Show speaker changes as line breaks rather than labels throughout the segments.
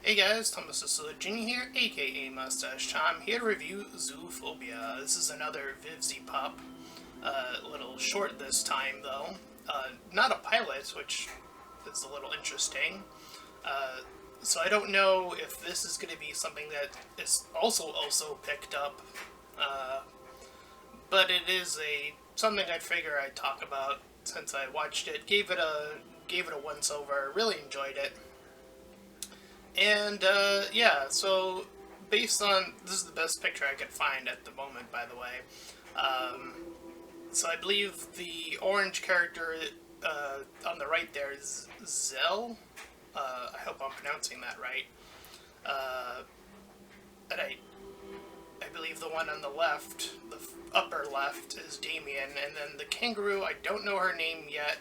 Hey guys, Thomas the Jr. here, aka Mustached. I'm here to review Zoophobia. This is another Vivzy Pop, little short this time though. Not a pilot, which is a little interesting. Uh, so I don't know if this is going to be something that is also picked up, uh, but it is something I figure I'd talk about since I watched it. Gave it a once over. Really enjoyed it. And yeah, so based on this is the best picture I could find at the moment, by the way. Um, so I believe the orange character on the right there is Zell. I hope I'm pronouncing that right. Uh, and I believe the one on the left, the upper left, is Damien, and then the kangaroo. I don't know her name yet.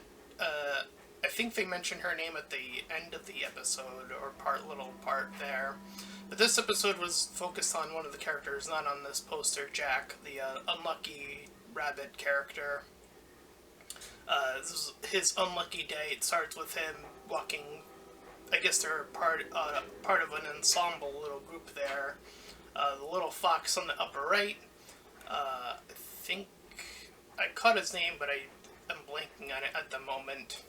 I think they mentioned her name at the end of the episode, or little part there. But this episode was focused on one of the characters, not on this poster, Jack, the unlucky rabbit character. This is his unlucky day. It starts with him walking. I guess they're part of an ensemble little group there. The little fox on the upper right. I think I caught his name, but I'm blanking on it at the moment.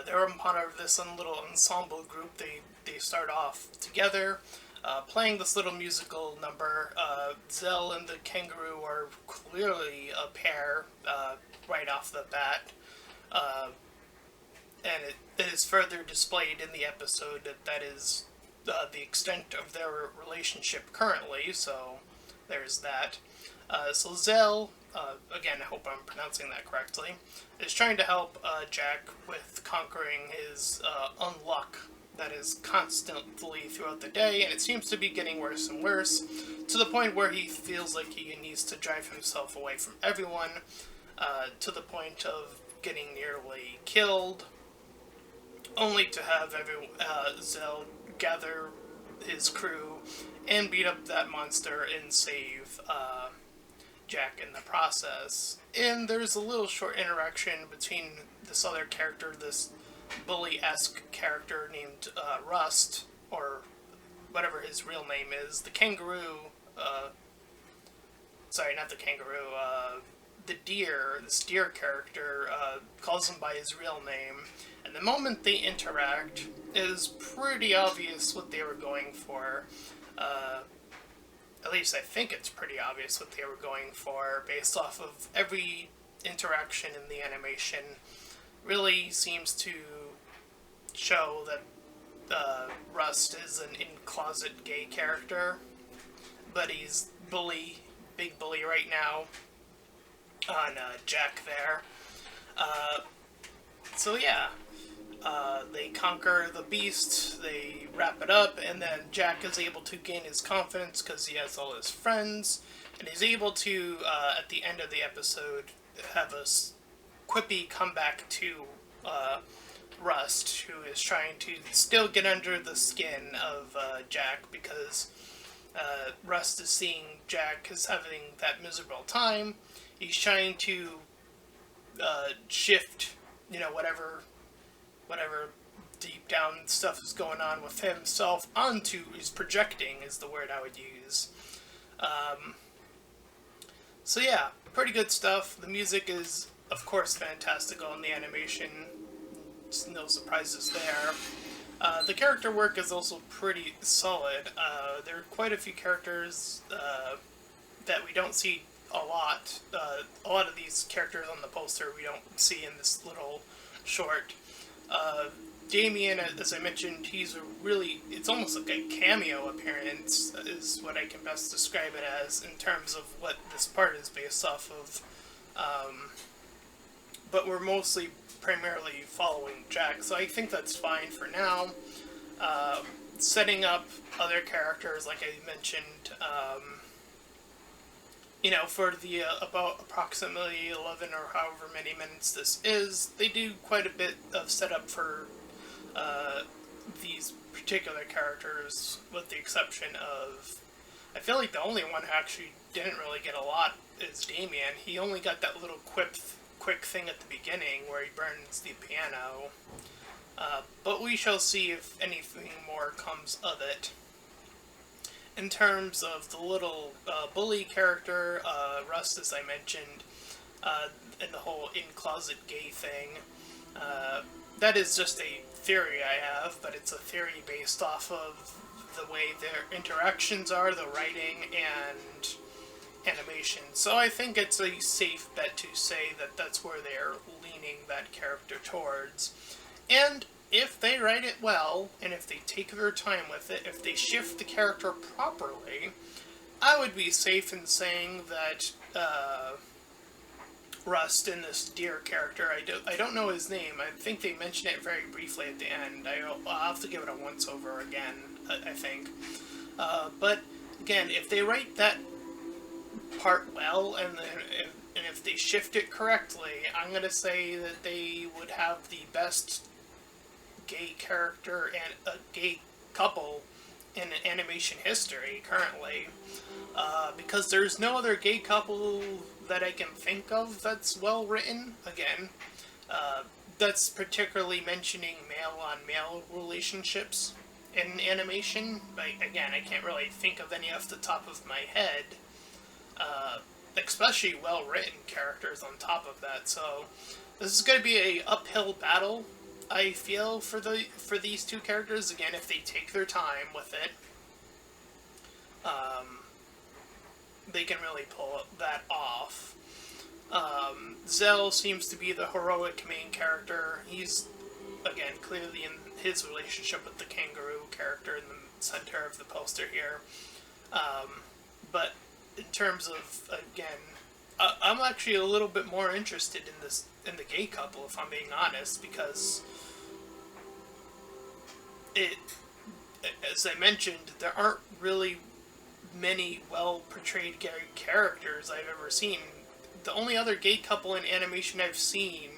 They're a part of this little ensemble group. They start off together, playing this little musical number. Zell and the kangaroo are clearly a pair right off the bat, and it is further displayed in the episode that is the extent of their relationship currently. So there's that. So Zell, again, I hope I'm pronouncing that correctly, is trying to help Jack with conquering his unluck that is constantly throughout the day, and it seems to be getting worse and worse, to the point where he feels like he needs to drive himself away from everyone, to the point of getting nearly killed, only to have Zell gather his crew and beat up that monster and save Jack in the process. And there's a little short interaction between this other character, this bully-esque character named Rust, or whatever his real name is. The kangaroo, sorry, not the kangaroo, the deer, this deer character, calls him by his real name. And the moment they interact, it is pretty obvious what they were going for. At least I think it's pretty obvious what they were going for, based off of every interaction in the animation. Really seems to show that Rust is an in-closet gay character, but he's big bully right now on Jack there. So yeah, they conquer the beast, they wrap it up, and then Jack is able to gain his confidence because he has all his friends, and he's able to, at the end of the episode, have a quippy comeback to Rust, who is trying to still get under the skin of Jack, because Rust is seeing Jack as having that miserable time. He's trying to shift, whatever deep down stuff is going on with himself onto, is projecting is the word I would use. So yeah, pretty good stuff. The music is, of course, fantastical, and the animation, no surprises there. The character work is also pretty solid. There are quite a few characters that we don't see a lot. A lot of these characters on the poster we don't see in this little short. Damien, as I mentioned, it's almost like a cameo appearance, is what I can best describe it as, in terms of what this part is based off of. But we're primarily following Jack, so I think that's fine for now. Setting up other characters, like I mentioned, for the about approximately 11 or however many minutes this is, they do quite a bit of setup for these particular characters, with the exception of, I feel like the only one who actually didn't really get a lot is Damien. He only got that little quick thing at the beginning where he burns the piano. But we shall see if anything more comes of it. In terms of the little bully character, Rust, as I mentioned, and the whole in-closet gay thing, that is just a theory I have, but it's a theory based off of the way their interactions are, the writing, and animation. So I think it's a safe bet to say that that's where they're leaning that character towards. And if they write it well, and if they take their time with it, if they shift the character properly, I would be safe in saying that Rust in this deer character, I don't know his name, I think they mention it very briefly at the end. I'll have to give it a once-over again, I think. But, again, if they write that part well, and if they shift it correctly, I'm going to say that they would have the best gay character and a gay couple in animation history currently, because there's no other gay couple that I can think of that's well written. Again, that's particularly mentioning male-on-male relationships in animation. Again, I can't really think of any off the top of my head, especially well-written characters on top of that. So this is going to be a uphill battle, I feel, for these two characters. Again, if they take their time with it, they can really pull that off. Zell seems to be the heroic main character. He's, again, clearly in his relationship with the kangaroo character in the center of the poster here. But in terms of, again, I'm actually a little bit more interested in the gay couple, if I'm being honest, because as I mentioned, there aren't really many well-portrayed gay characters I've ever seen. The only other gay couple in animation I've seen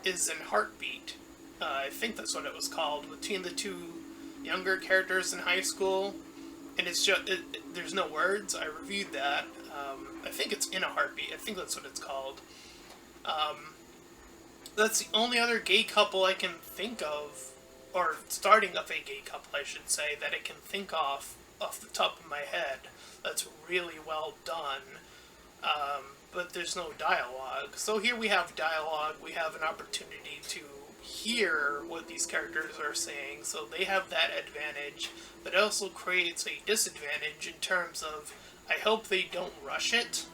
is in Heartbeat. I think that's what it was called, between the two younger characters in high school. And it's just, there's no words. I reviewed that. I think it's In a Heartbeat. I think that's what it's called. That's the only other gay couple I can think of, or starting of a gay couple, I should say, that I can think off the top of my head that's really well done. But there's no dialogue. So here we have dialogue. We have an opportunity to hear what these characters are saying, so they have that advantage, but it also creates a disadvantage in terms of, I hope they don't rush it,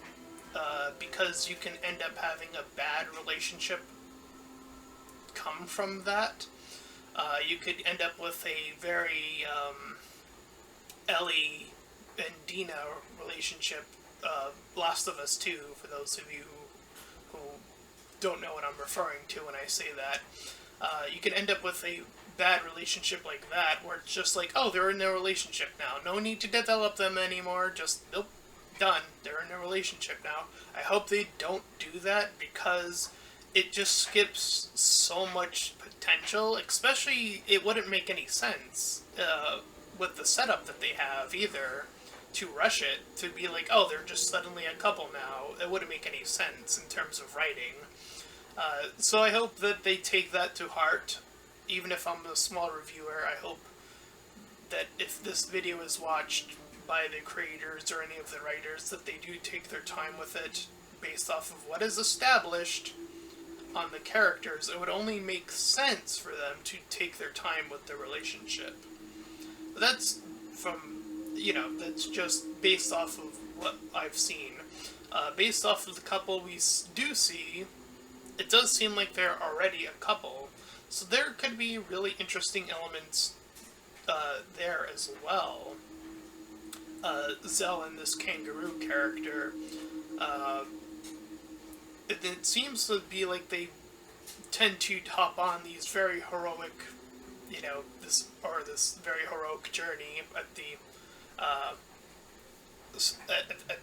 because you can end up having a bad relationship come from that. You could end up with a very Ellie and Dina relationship, Last of Us 2, for those of you who don't know what I'm referring to when I say that. You can end up with a bad relationship like that, where it's just like, oh, they're in a relationship now. No need to develop them anymore. Just, nope, done. They're in a relationship now. I hope they don't do that, because it just skips so much potential. Especially, it wouldn't make any sense with the setup that they have either, to rush it, to be like, oh, they're just suddenly a couple now. It wouldn't make any sense in terms of writing. So I hope that they take that to heart. Even if I'm a small reviewer, I hope that if this video is watched by the creators or any of the writers, that they do take their time with it based off of what is established on the characters. It would only make sense for them to take their time with the relationship. But that's that's just based off of what I've seen. Based off of the couple we do see, it does seem like they're already a couple, so there could be really interesting elements there as well. Zell and this kangaroo character, it seems to be like they tend to hop on these very heroic, this very heroic journey at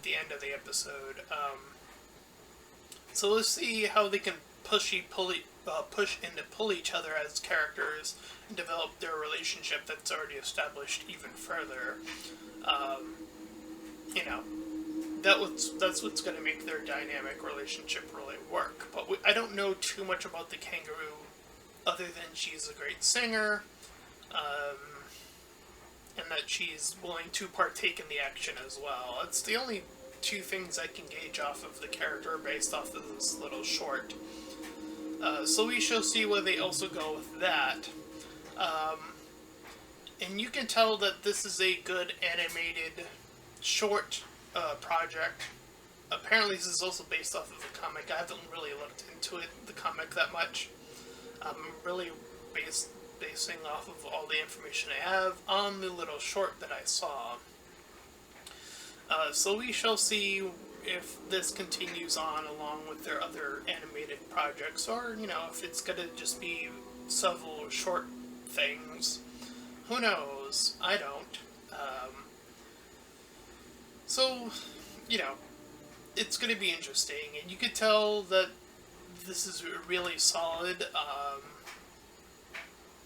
the end of the episode. So let's see how they can push and pull each other as characters and develop their relationship that's already established even further. That's what's going to make their dynamic relationship really work. But I don't know too much about the kangaroo other than she's a great singer, um, and that she's willing to partake in the action as well. It's the only two things I can gauge off of the character based off of this little short. So we shall see where they also go with that. And you can tell that this is a good animated short project. Apparently this is also based off of a comic. I haven't really looked into it, the comic, that much. I'm really basing off of all the information I have on the little short that I saw. So we shall see if this continues on along with their other animated projects, or, you know, if it's gonna just be several short things. Who knows? I don't. So, you know, it's gonna be interesting, and you could tell that this is really solid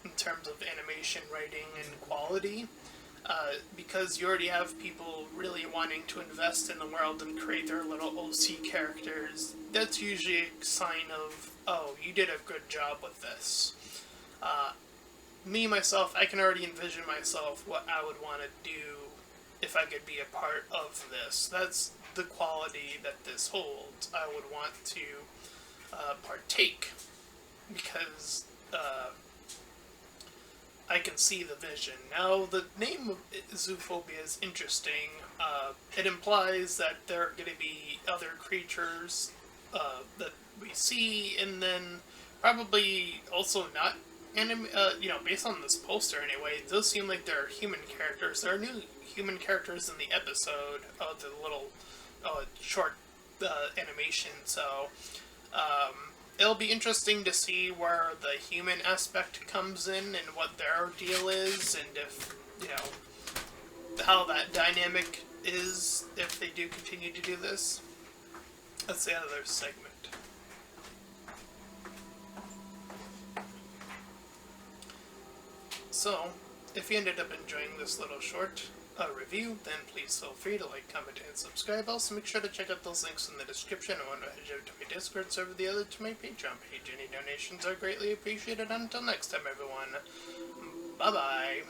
in terms of animation, writing, and quality. Because you already have people really wanting to invest in the world and create their little OC characters. That's usually a sign of, oh, you did a good job with this. Me, myself, I can already envision myself what I would want to do if I could be a part of this. That's the quality that this holds. I would want to partake, because I can see the vision. Now, the name of Zoophobia is interesting. It implies that there are going to be other creatures that we see, and then probably also not you know, based on this poster anyway, it does seem like there are human characters. There are new human characters in the episode of the little short animation, so it'll be interesting to see where the human aspect comes in and what their deal is, and if, you know, how that dynamic is if they do continue to do this. That's the other segment. So, if you ended up enjoying this little short review, then please feel free to like, comment, and subscribe. Also, make sure to check out those links in the description. I want to head over to my Discord server, the other to my Patreon page. Any donations are greatly appreciated. Until next time, everyone. Bye-bye.